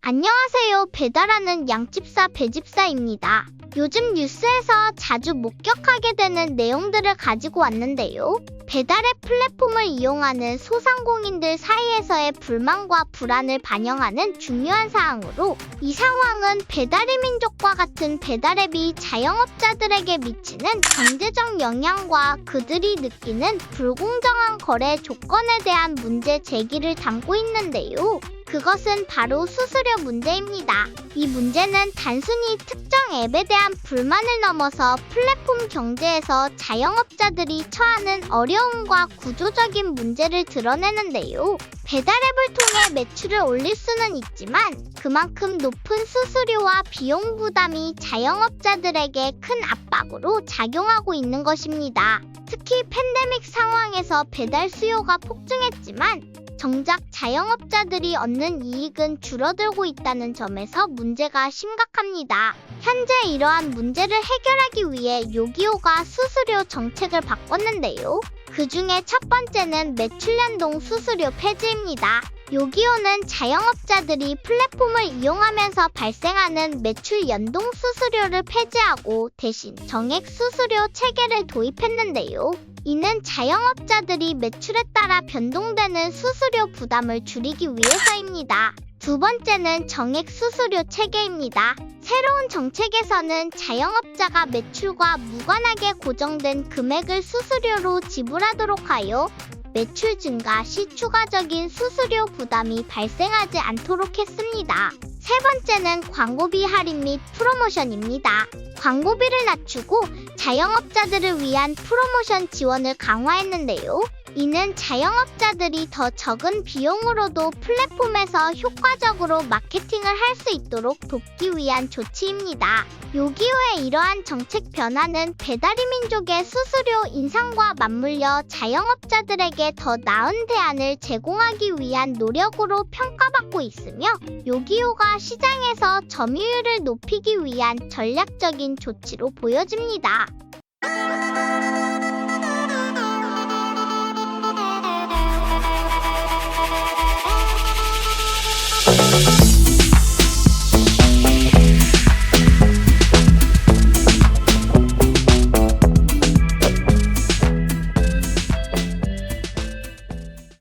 안녕하세요. 배달하는 양집사 배집사입니다. 요즘 뉴스에서 자주 목격하게 되는 내용들을 가지고 왔는데요. 배달앱 플랫폼을 이용하는 소상공인들 사이에서의 불만과 불안을 반영하는 중요한 사항으로, 이 상황은 배달의 민족과 같은 배달앱이 자영업자들에게 미치는 경제적 영향과 그들이 느끼는 불공정한 거래 조건에 대한 문제 제기를 담고 있는데요. 그것은 바로 수수료 문제입니다. 이 문제는 단순히 특정 앱에 대한 불만을 넘어서 플랫폼 경제에서 자영업자들이 처하는 어려움과 구조적인 문제를 드러내는데요. 배달앱을 통해 매출을 올릴 수는 있지만 그만큼 높은 수수료와 비용 부담이 자영업자들에게 큰 압박으로 작용하고 있는 것입니다. 특히 팬데믹 상황에서 배달 수요가 폭증했지만 정작 자영업자들이 얻는 이익은 줄어들고 있다는 점에서 문제가 심각합니다. 현재 이러한 문제를 해결하기 위해 요기요가 수수료 정책을 바꿨는데요. 그 중에 첫 번째는 매출연동 수수료 폐지입니다. 요기요는 자영업자들이 플랫폼을 이용하면서 발생하는 매출 연동 수수료를 폐지하고 대신 정액 수수료 체계를 도입했는데요. 이는 자영업자들이 매출에 따라 변동되는 수수료 부담을 줄이기 위해서입니다. 두 번째는 정액 수수료 체계입니다. 새로운 정책에서는 자영업자가 매출과 무관하게 고정된 금액을 수수료로 지불하도록 하여 매출 증가 시 추가적인 수수료 부담이 발생하지 않도록 했습니다. 세 번째는 광고비 할인 및 프로모션입니다. 광고비를 낮추고 자영업자들을 위한 프로모션 지원을 강화했는데요. 이는 자영업자들이 더 적은 비용으로도 플랫폼에서 효과적으로 마케팅을 할 수 있도록 돕기 위한 조치입니다. 요기요의 이러한 정책 변화는 배달의 민족의 수수료 인상과 맞물려 자영업자들에게 더 나은 대안을 제공하기 위한 노력으로 평가받고 있으며, 요기요가 시장에서 점유율을 높이기 위한 전략적인 조치로 보여집니다.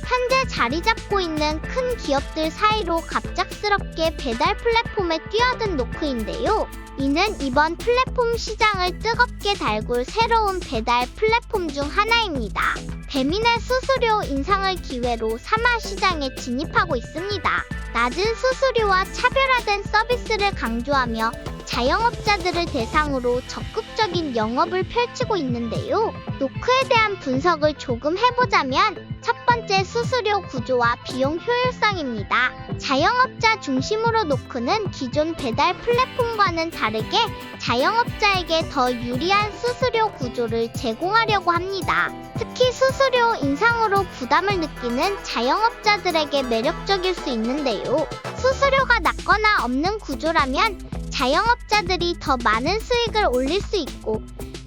현재 자리 잡고 있는 큰 기업들 사이로 갑작스럽게 배달 플랫폼에 뛰어든 노크인데요. 이는 이번 플랫폼 시장을 뜨겁게 달굴 새로운 배달 플랫폼 중 하나입니다. 배민의 수수료 인상을 기회로 삼아 시장에 진입하고 있습니다. 낮은 수수료와 차별화된 서비스를 강조하며 자영업자들을 대상으로 적극적인 영업을 펼치고 있는데요. 노크에 대한 분석을 조금 해보자면, 첫 번째, 수수료 구조와 비용 효율성입니다. 자영업자 중심으로 노크는 기존 배달 플랫폼과는 다르게 자영업자에게 더 유리한 수수료 구조를 제공하려고 합니다. 특히 수수료 인상으로 부담을 느끼는 자영업자들에게 매력적일 수 있는데요. 수수료가 낮거나 없는 구조라면 자영업자들이 더 많은 수익을 올릴 수 있고,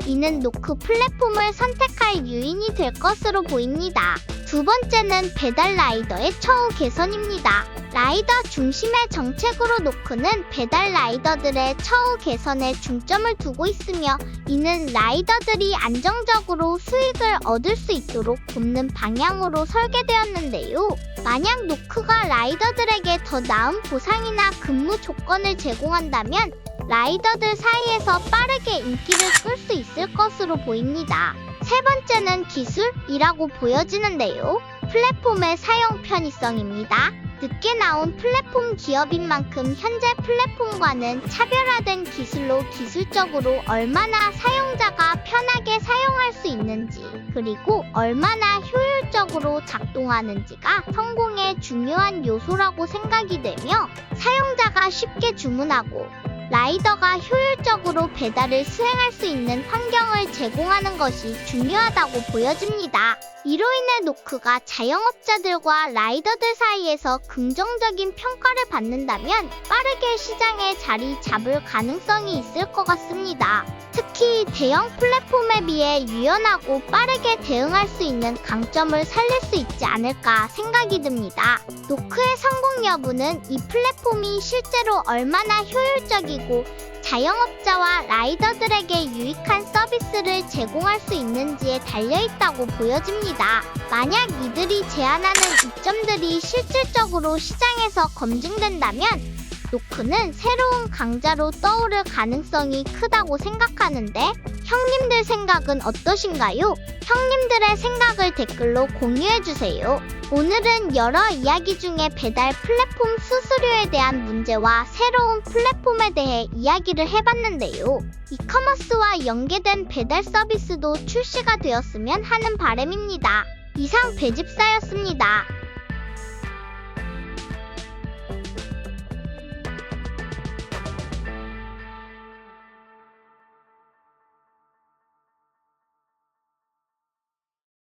이는 노크 플랫폼을 선택할 요인이 될 것으로 보입니다. 두 번째는 배달 라이더의 처우 개선입니다. 라이더 중심의 정책으로 노크는 배달 라이더들의 처우 개선에 중점을 두고 있으며, 이는 라이더들이 안정적으로 수익을 얻을 수 있도록 돕는 방향으로 설계되었는데요. 만약 노크가 라이더들에게 더 나은 보상이나 근무 조건을 제공한다면 라이더들 사이에서 빠르게 인기를 끌 수 있을 것으로 보입니다. 세 번째는 기술이라고 보여지는데요. 플랫폼의 사용 편의성입니다. 늦게 나온 플랫폼 기업인 만큼 현재 플랫폼과는 차별화된 기술로 기술적으로 얼마나 사용자가 편하게 사용할 수 있는지, 그리고 얼마나 효율적으로 작동하는지가 성공의 중요한 요소라고 생각이 되며, 사용자가 쉽게 주문하고 라이더가 효율적으로 배달을 수행할 수 있는 환경을 플랫폼을 제공하는 것이 중요하다고 보여집니다. 이로 인해 노크가 자영업자들과 라이더들 사이에서 긍정적인 평가를 받는다면 빠르게 시장에 자리 잡을 가능성이 있을 것 같습니다. 특히 대형 플랫폼에 비해 유연하고 빠르게 대응할 수 있는 강점을 살릴 수 있지 않을까 생각이 듭니다. 노크의 성공 여부는 이 플랫폼이 실제로 얼마나 효율적이고 자영업자와 라이더들에게 유익한 서비스를 제공할 수 있는지에 달려있다고 보여집니다. 만약 이들이 제안하는 이점들이 실질적으로 시장에서 검증된다면 노크는 새로운 강자로 떠오를 가능성이 크다고 생각하는데 형님들 생각은 어떠신가요? 형님들의 생각을 댓글로 공유해주세요. 오늘은 여러 이야기 중에 배달 플랫폼 수수료에 대한 문제와 새로운 플랫폼에 대해 이야기를 해봤는데요. 이커머스와 연계된 배달 서비스도 출시가 되었으면 하는 바람입니다. 이상 배집사였습니다.